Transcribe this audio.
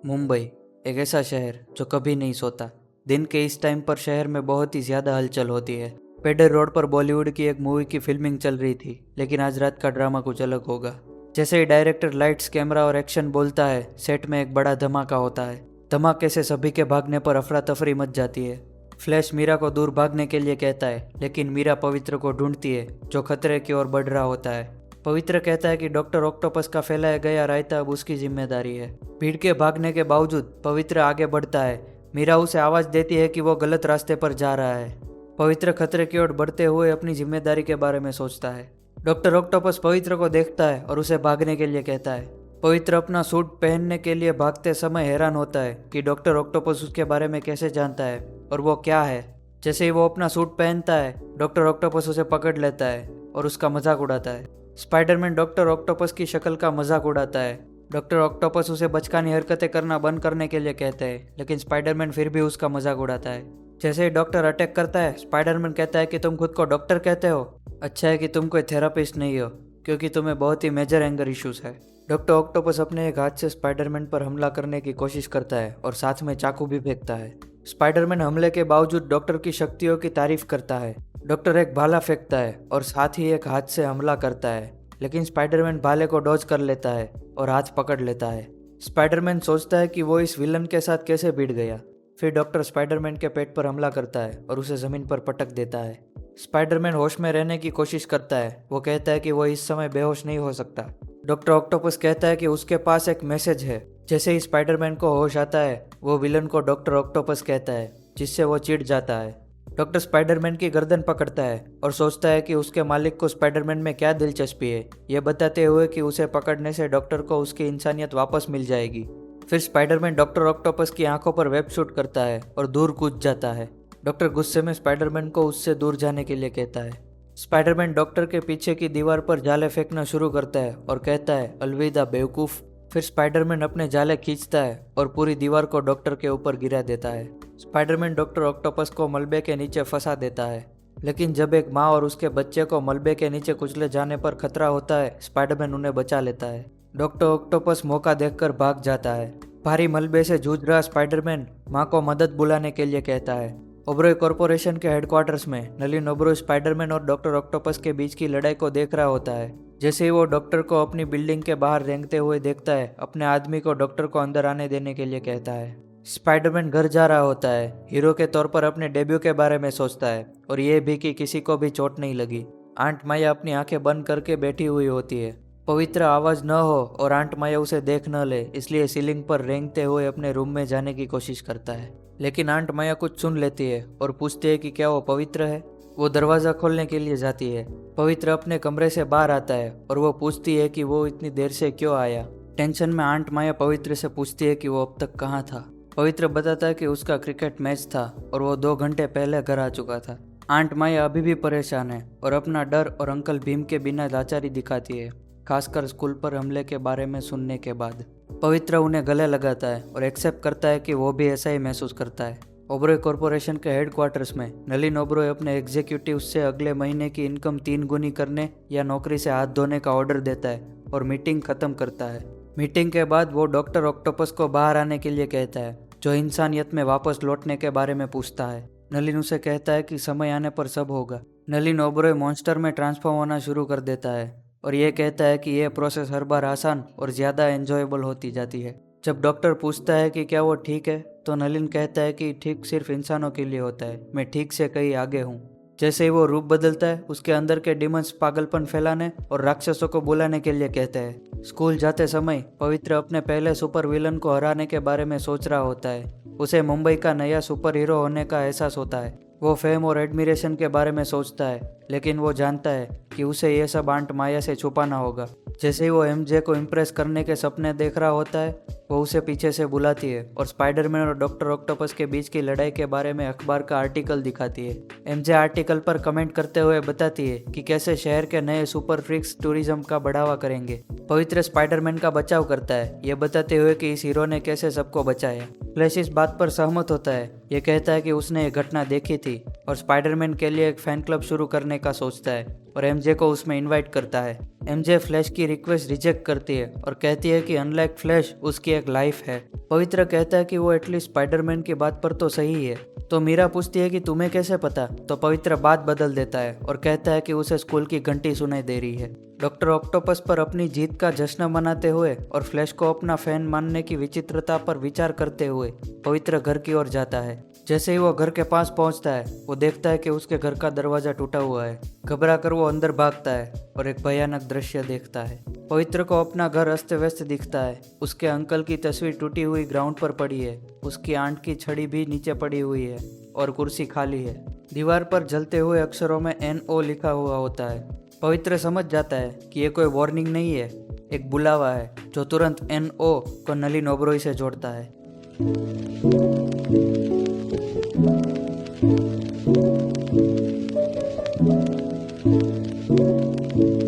मुंबई एक ऐसा शहर जो कभी नहीं सोता। दिन के इस टाइम पर शहर में बहुत ही ज़्यादा हलचल होती है। पेडर रोड पर बॉलीवुड की एक मूवी की फिल्मिंग चल रही थी, लेकिन आज रात का ड्रामा कुछ अलग होगा। जैसे ही डायरेक्टर लाइट्स, कैमरा और एक्शन बोलता है, सेट में एक बड़ा धमाका होता है। धमाके से सभी के भागने पर अफरा तफरी मच जाती है। फ्लैश मीरा को दूर भागने के लिए कहता है, लेकिन मीरा पवित्र को ढूंढती है, जो खतरे की ओर बढ़ रहा होता है। पवित्र कहता है कि डॉक्टर ऑक्टोपस का फैलाया गया रायता अब उसकी जिम्मेदारी है। भीड़ के भागने के बावजूद पवित्र आगे बढ़ता है। मीरा उसे आवाज़ देती है कि वो गलत रास्ते पर जा रहा है। पवित्र खतरे की ओर बढ़ते हुए अपनी जिम्मेदारी के बारे में सोचता है। डॉक्टर ऑक्टोपस पवित्र को देखता है और उसे भागने के लिए कहता है। पवित्र अपना सूट पहनने के लिए भागते समय हैरान होता है कि डॉक्टर ऑक्टोपस उसके बारे में कैसे जानता है और वो क्या है। जैसे ही वो अपना सूट पहनता है, डॉक्टर ऑक्टोपस उसे पकड़ लेता है और उसका मजाक उड़ाता है। स्पाइडरमैन डॉक्टर ऑक्टोपस की शक्ल का मजाक उड़ाता है। डॉक्टर ऑक्टोपस उसे बचकानी हरकतें करना बंद करने के लिए कहते हैं, लेकिन स्पाइडरमैन फिर भी उसका मजाक उड़ाता है। जैसे ही डॉक्टर अटैक करता है, स्पाइडरमैन कहता है कि तुम खुद को डॉक्टर कहते हो। अच्छा है कि तुम कोई थेरापिस्ट नहीं हो, क्योंकि तुम्हें बहुत ही मेजर एंगर इश्यूज है। डॉक्टर ऑक्टोपस अपने एक हाथ से स्पाइडरमैन पर हमला करने की कोशिश करता है और साथ में चाकू भी फेंकता है। स्पाइडरमैन हमले के बावजूद डॉक्टर की शक्तियों की तारीफ करता है। डॉक्टर एक भाला फेंकता है और साथ ही एक हाथ से हमला करता है, लेकिन स्पाइडरमैन भाले को डॉज कर लेता है और हाथ पकड़ लेता है। स्पाइडरमैन सोचता है कि वो इस विलन के साथ कैसे भिड़ गया। फिर डॉक्टर स्पाइडरमैन के पेट पर हमला करता है और उसे जमीन पर पटक देता है। स्पाइडरमैन होश में रहने की कोशिश करता है। वो कहता है कि वो इस समय बेहोश नहीं हो सकता। डॉक्टर ऑक्टोपस कहता है कि उसके पास एक मैसेज है। जैसे ही स्पाइडरमैन को होश आता है, वो विलन को डॉक्टर ऑक्टोपस कहता है, जिससे वो चिढ़ जाता है। डॉक्टर स्पाइडरमैन की गर्दन पकड़ता है और सोचता है कि उसके मालिक को स्पाइडरमैन में क्या दिलचस्पी है, ये बताते हुए कि उसे पकड़ने से डॉक्टर को उसकी इंसानियत वापस मिल जाएगी। फिर स्पाइडरमैन डॉक्टर ऑक्टोपस की आंखों पर वेब शूट करता है और दूर कूद जाता है। डॉक्टर गुस्से में स्पाइडरमैन को उससे दूर जाने के लिए कहता है। स्पाइडरमैन डॉक्टर के पीछे की दीवार पर जाले फेंकना शुरू करता है और कहता है, अलविदा बेवकूफ। फिर स्पाइडरमैन अपने जाले खींचता है और पूरी दीवार को डॉक्टर के ऊपर गिरा देता है। स्पाइडरमैन डॉक्टर ऑक्टोपस को मलबे के नीचे फंसा देता है, लेकिन जब एक माँ और उसके बच्चे को मलबे के नीचे कुचले जाने पर खतरा होता है, स्पाइडरमैन उन्हें बचा लेता है। डॉक्टर ऑक्टोपस मौका देखकर भाग जाता है। भारी मलबे से जूझ रहा स्पाइडरमैन माँ को मदद बुलाने के लिए कहता है। ओबरॉय कॉरपोरेशन के हेडक्वार्टर्स में नलिन ओबरॉय स्पाइडरमैन और डॉक्टर ऑक्टोपस के बीच की लड़ाई को देख रहा होता है। जैसे ही वो डॉक्टर को अपनी बिल्डिंग के बाहर रेंगते हुए देखता है, अपने आदमी को डॉक्टर को अंदर आने देने के लिए कहता है। स्पाइडरमैन घर जा रहा होता है। हीरो के तौर पर अपने डेब्यू के बारे में सोचता है और ये भी कि किसी को भी चोट नहीं लगी। आंट माया अपनी आंखें बंद करके बैठी हुई होती है। पवित्र आवाज न हो और आंट माया उसे देख न ले, इसलिए सीलिंग पर रेंगते हुए अपने रूम में जाने की कोशिश करता है, लेकिन आंट माया कुछ सुन लेती है और पूछती है कि क्या वो पवित्र है। वो दरवाज़ा खोलने के लिए जाती है। पवित्र अपने कमरे से बाहर आता है और वो पूछती है कि वो इतनी देर से क्यों आया। टेंशन में आंट माया पवित्र से पूछती है कि वो अब तक कहाँ था। पवित्र बताता है कि उसका क्रिकेट मैच था और वो 2 घंटे पहले घर आ चुका था। आंट माया अभी भी परेशान है और अपना डर और अंकल भीम के बिना लाचारी दिखाती है, खासकर स्कूल पर हमले के बारे में सुनने के बाद। पवित्र उन्हें गले लगाता है और एक्सेप्ट करता है कि वो भी ऐसा ही महसूस करता है। ओबरॉय कॉरपोरेशन के हेडक्वार्टर्स में नलिन ओबरॉय अपने एग्जीक्यूटिव से अगले महीने की इनकम 3 गुनी करने या नौकरी से हाथ धोने का ऑर्डर देता है और मीटिंग खत्म करता है। मीटिंग के बाद वो डॉक्टर ऑक्टोपस को बाहर आने के लिए कहता है, जो इंसानियत में वापस लौटने के बारे में पूछता है। नलिन उसे कहता है कि समय आने पर सब होगा। नलिन ओबरॉय मॉन्स्टर में ट्रांसफॉर्म होना शुरू कर देता है और ये कहता है कि यह प्रोसेस हर बार आसान और ज़्यादा एंजॉयबल होती जाती है। जब डॉक्टर पूछता है कि क्या वो ठीक है, तो नलिन कहता है कि ठीक सिर्फ इंसानों के लिए होता है, मैं ठीक से कहीं आगे हूँ। जैसे ही वो रूप बदलता है, उसके अंदर के डिमंस पागलपन फैलाने और राक्षसों को बुलाने के लिए कहते हैं। स्कूल जाते समय पवित्र अपने पहले सुपर विलन को हराने के बारे में सोच रहा होता है। उसे मुंबई का नया सुपर हीरो होने का एहसास होता है। वो फेम और एडमिरेशन के बारे में सोचता है, लेकिन वो जानता है कि उसे ये सब आंट माया से छुपाना होगा। जैसे ही वो एमजे को इम्प्रेस करने के सपने देख रहा होता है, वो उसे पीछे से बुलाती है और स्पाइडरमैन और डॉक्टर ऑक्टोपस के बीच की लड़ाई के बारे में अखबार का आर्टिकल दिखाती है। एमजे आर्टिकल पर कमेंट करते हुए बताती है कि कैसे शहर के नए सुपर फ्रीक्स टूरिज्म का बढ़ावा करेंगे। पवित्र स्पाइडरमैन का बचाव करता है, ये बताते हुए कि इस हीरो ने कैसे सबको बचाया। फ्लैश इस बात पर सहमत होता है। ये कहता है कि उसने ये घटना देखी थी, और स्पाइडरमैन के लिए एक फैन क्लब शुरू करने का सोचता है और एमजे को उसमें इनवाइट करता है। एमजे फ्लैश की रिक्वेस्ट रिजेक्ट करती है और कहती है कि अनलाइक फ्लैश उसकी एक लाइफ है। पवित्र कहता है कि वो एटलीस्ट स्पाइडरमैन की बात पर तो सही है। तो मीरा पूछती है कि तुम्हें कैसे पता, तो पवित्र बात बदल देता है और कहता है कि उसे स्कूल की घंटी सुनाई दे रही है। डॉक्टर ऑक्टोपस पर अपनी जीत का जश्न मनाते हुए और फ्लैश को अपना फैन मानने की विचित्रता पर विचार करते हुए पवित्र घर की ओर जाता है। जैसे ही वो घर के पास पहुंचता है, वो देखता है कि उसके घर का दरवाजा टूटा हुआ है। घबरा कर वो अंदर भागता है और एक भयानक दृश्य देखता है। पवित्र को अपना घर अस्त व्यस्त दिखता है। उसके अंकल की तस्वीर टूटी हुई ग्राउंड पर पड़ी है। उसकी आंट की छड़ी भी नीचे पड़ी हुई है और कुर्सी खाली है। दीवार पर जलते हुए अक्षरों में NO लिखा हुआ होता है। पवित्र समझ जाता है कि ये कोई वार्निंग नहीं है, एक बुलावा है जो तुरंत NO को नलिन ओबरॉय से जोड़ता है।